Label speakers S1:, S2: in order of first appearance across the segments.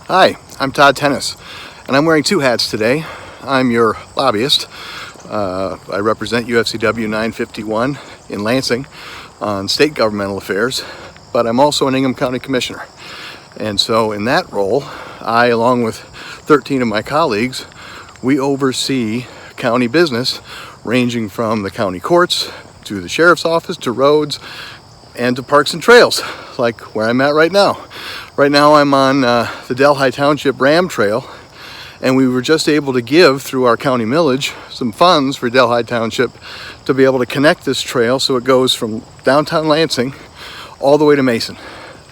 S1: Hi, I'm Todd Tennis, and I'm wearing two hats today. I'm your lobbyist. I represent UFCW 951 in Lansing on state governmental affairs, but I'm also an Ingham County Commissioner. And so in that role, I, along with 13 of my colleagues, we oversee county business ranging from the county courts to the sheriff's office to roads and to parks and trails, like where I'm at right now. Right now I'm on the Delhi Township Ram Trail, and we were just able to give, through our county millage, some funds for Delhi Township to be able to connect this trail so it goes from downtown Lansing all the way to Mason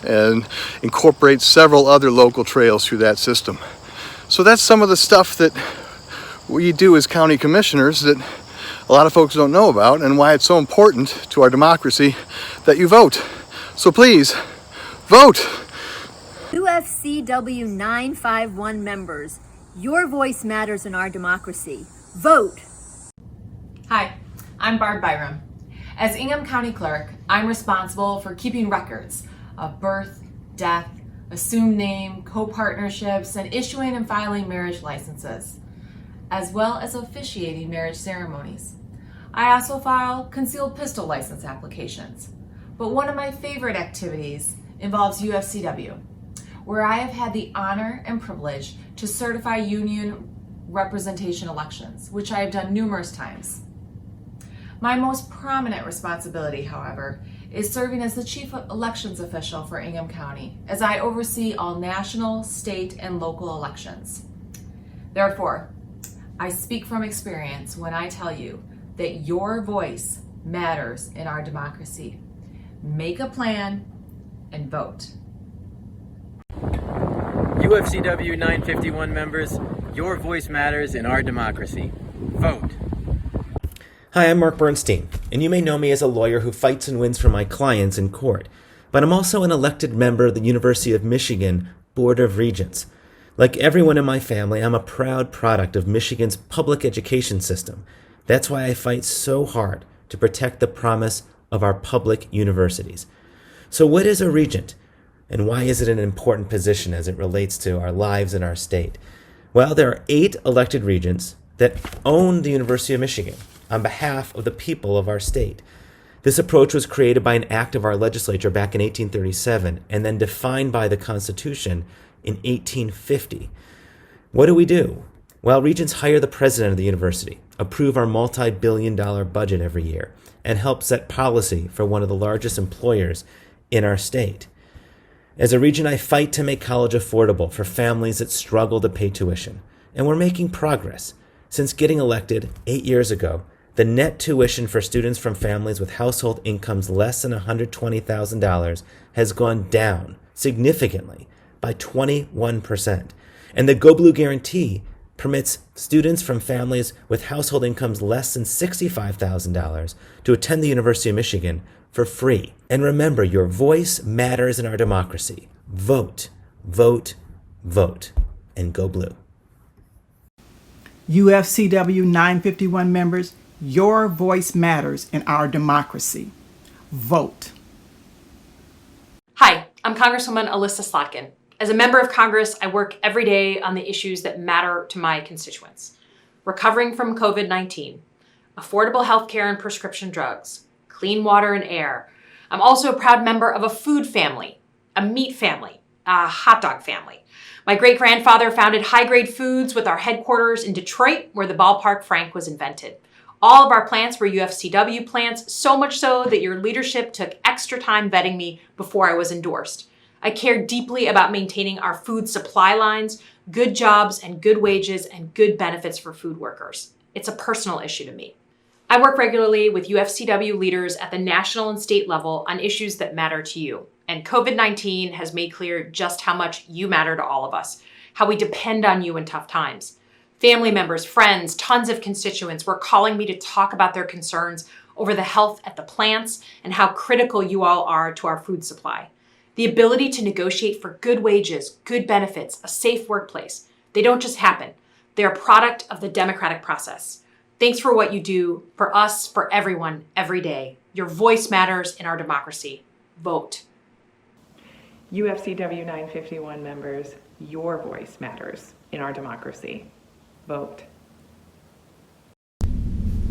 S1: and incorporates several other local trails through that system. So that's some of the stuff that we do as county commissioners that a lot of folks don't know about, and why it's so important to our democracy that you vote. So please, vote!
S2: UFCW 951 members, your voice matters in our democracy. Vote!
S3: Hi, I'm Barb Byrum. As Ingham County Clerk, I'm responsible for keeping records of birth, death, assumed name, co-partnerships, and issuing and filing marriage licenses, as well as officiating marriage ceremonies. I also file concealed pistol license applications. But one of my favorite activities involves UFCW, where I have had the honor and privilege to certify union representation elections, which I have done numerous times. My most prominent responsibility, however, is serving as the Chief Elections Official for Ingham County, as I oversee all national, state, and local elections. Therefore, I speak from experience when I tell you that your voice matters in our democracy. Make a plan and vote.
S4: UFCW 951 members, your voice matters in our democracy. Vote.
S5: Hi, I'm Mark Bernstein, and you may know me as a lawyer who fights and wins for my clients in court. But I'm also an elected member of the University of Michigan Board of Regents. Like everyone in my family, I'm a proud product of Michigan's public education system. That's why I fight so hard to protect the promise of our public universities. So what is a regent? And why is it an important position as it relates to our lives in our state? Well, there are 8 elected regents that own the University of Michigan on behalf of the people of our state. This approach was created by an act of our legislature back in 1837 and then defined by the Constitution in 1850. What do? Well, regents hire the president of the university, approve our multi-billion-dollar budget every year, and help set policy for one of the largest employers in our state. As a regent, I fight to make college affordable for families that struggle to pay tuition, and we're making progress. Since getting elected 8 years ago, the net tuition for students from families with household incomes less than $120,000 has gone down significantly by 21%. And the Go Blue Guarantee permits students from families with household incomes less than $65,000 to attend the University of Michigan for free. And remember, your voice matters in our democracy. Vote, vote, vote, and go blue.
S6: UFCW 951 members, your voice matters in our democracy. Vote.
S7: Hi, I'm Congresswoman Alyssa Slotkin. As a member of Congress, I work every day on the issues that matter to my constituents. Recovering from COVID-19, affordable health care and prescription drugs, clean water and air. I'm also a proud member of a food family, a meat family, a hot dog family. My great-grandfather founded High Grade Foods with our headquarters in Detroit, where the ballpark frank was invented. All of our plants were UFCW plants, so much so that your leadership took extra time vetting me before I was endorsed. I care deeply about maintaining our food supply lines, good jobs and good wages and good benefits for food workers. It's a personal issue to me. I work regularly with UFCW leaders at the national and state level on issues that matter to you. And COVID-19 has made clear just how much you matter to all of us, how we depend on you in tough times. Family members, friends, tons of constituents were calling me to talk about their concerns over the health at the plants and how critical you all are to our food supply. The ability to negotiate for good wages, good benefits, a safe workplace. They don't just happen. They're a product of the democratic process. Thanks for what you do for us, for everyone, every day. Your voice matters in our democracy. Vote.
S8: UFCW 951 members, Your voice matters in our democracy. Vote.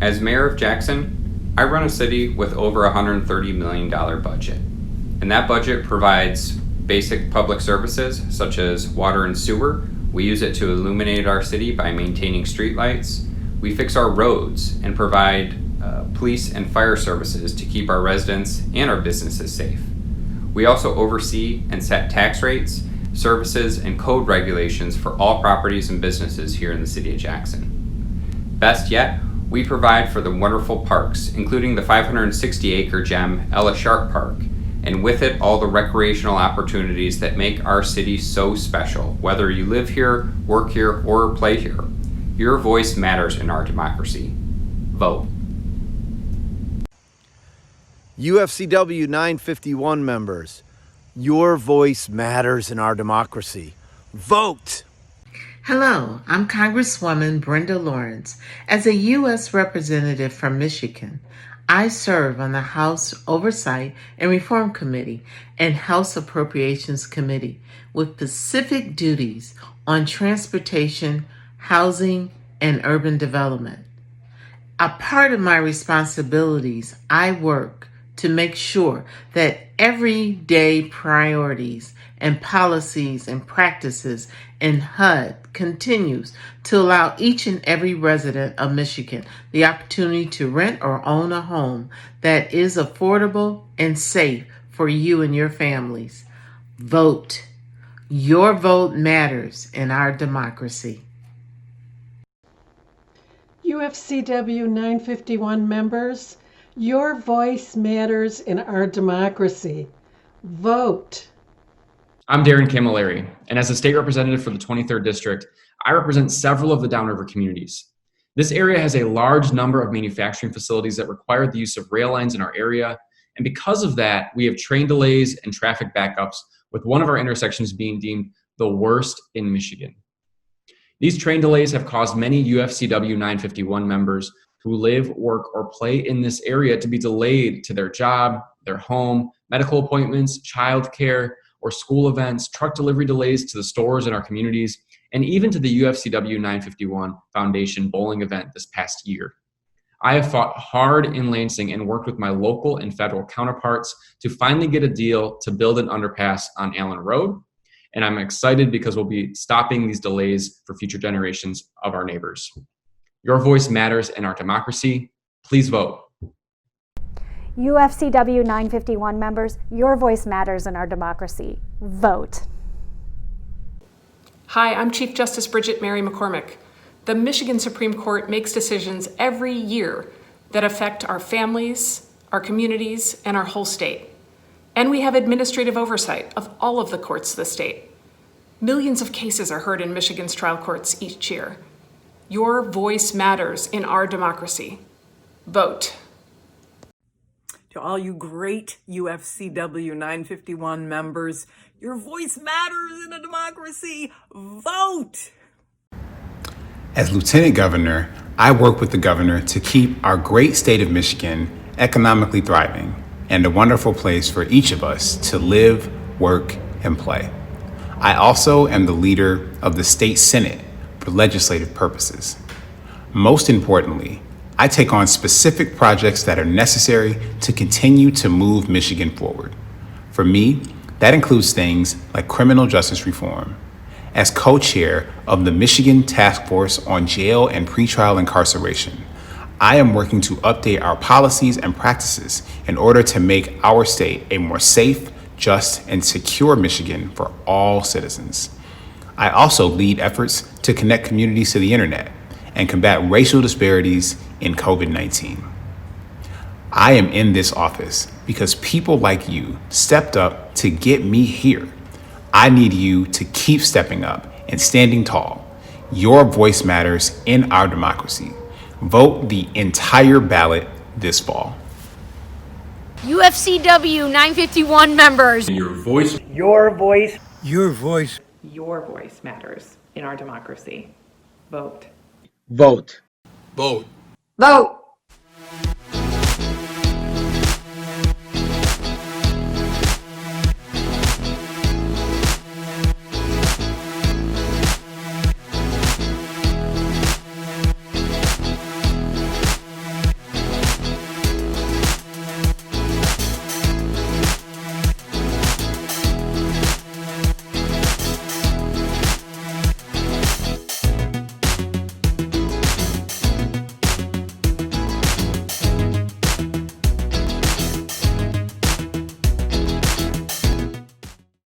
S9: As mayor of Jackson, I run a city with over a $130 million budget. And that budget provides basic public services such as water and sewer. We use it to illuminate our city by maintaining streetlights. We fix our roads and provide police and fire services to keep our residents and our businesses safe. We also oversee and set tax rates, services, and code regulations for all properties and businesses here in the city of Jackson. Best yet, we provide for the wonderful parks, including the 560-acre gem Ella Sharp Park, and with it all the recreational opportunities that make our city so special, whether you live here, work here, or play here. Your voice matters in our democracy. Vote.
S10: UFCW 951 members, your voice matters in our democracy. Vote!
S11: Hello, I'm Congresswoman Brenda Lawrence. As a U.S. representative from Michigan, I serve on the House Oversight and Reform Committee and House Appropriations Committee with specific duties on transportation, housing, and urban development. A part of my responsibilities, I work to make sure that everyday priorities and policies and practices in HUD continues to allow each and every resident of Michigan the opportunity to rent or own a home that is affordable and safe for you and your families. Vote. Your vote matters in our democracy.
S12: UFCW 951 members, your voice matters in our democracy. Vote.
S13: I'm Darren Camilleri, and as a state representative for the 23rd District, I represent several of the Downriver communities. This area has a large number of manufacturing facilities that require the use of rail lines in our area, and because of that, we have train delays and traffic backups, with one of our intersections being deemed the worst in Michigan. These train delays have caused many UFCW 951 members who live, work, or play in this area to be delayed to their job, their home, medical appointments, childcare, or school events, truck delivery delays to the stores in our communities, and even to the UFCW 951 Foundation bowling event this past year. I have fought hard in Lansing and worked with my local and federal counterparts to finally get a deal to build an underpass on Allen Road, and I'm excited because we'll be stopping these delays for future generations of our neighbors. Your voice matters in our democracy. Please vote.
S14: UFCW 951 members, your voice matters in our democracy. Vote.
S8: Hi, I'm Chief Justice Bridget Mary McCormick. The Michigan Supreme Court makes decisions every year that affect our families, our communities, and our whole state. And we have administrative oversight of all of the courts of the state. Millions of cases are heard in Michigan's trial courts each year. Your voice matters in our democracy. Vote.
S15: To all you great UFCW 951 members, your voice matters in a democracy. Vote!
S16: As Lieutenant Governor, I work with the governor to keep our great state of Michigan economically thriving and a wonderful place for each of us to live, work, and play. I also am the leader of the state Senate for legislative purposes. Most importantly, I take on specific projects that are necessary to continue to move Michigan forward. For me, that includes things like criminal justice reform. As co-chair of the Michigan Task Force on Jail and Pretrial Incarceration, I am working to update our policies and practices in order to make our state a more safe, just, and secure Michigan for all citizens. I also lead efforts to connect communities to the internet and combat racial disparities in COVID-19. I am in this office because people like you stepped up to get me here. I need you to keep stepping up and standing tall. Your voice matters in our democracy. Vote the entire ballot this fall.
S17: UFCW 951 members.
S8: Your voice.
S12: Your voice.
S10: Your voice.
S8: Your voice matters in our democracy. Vote.
S10: Vote.
S18: Vote.
S17: Vote.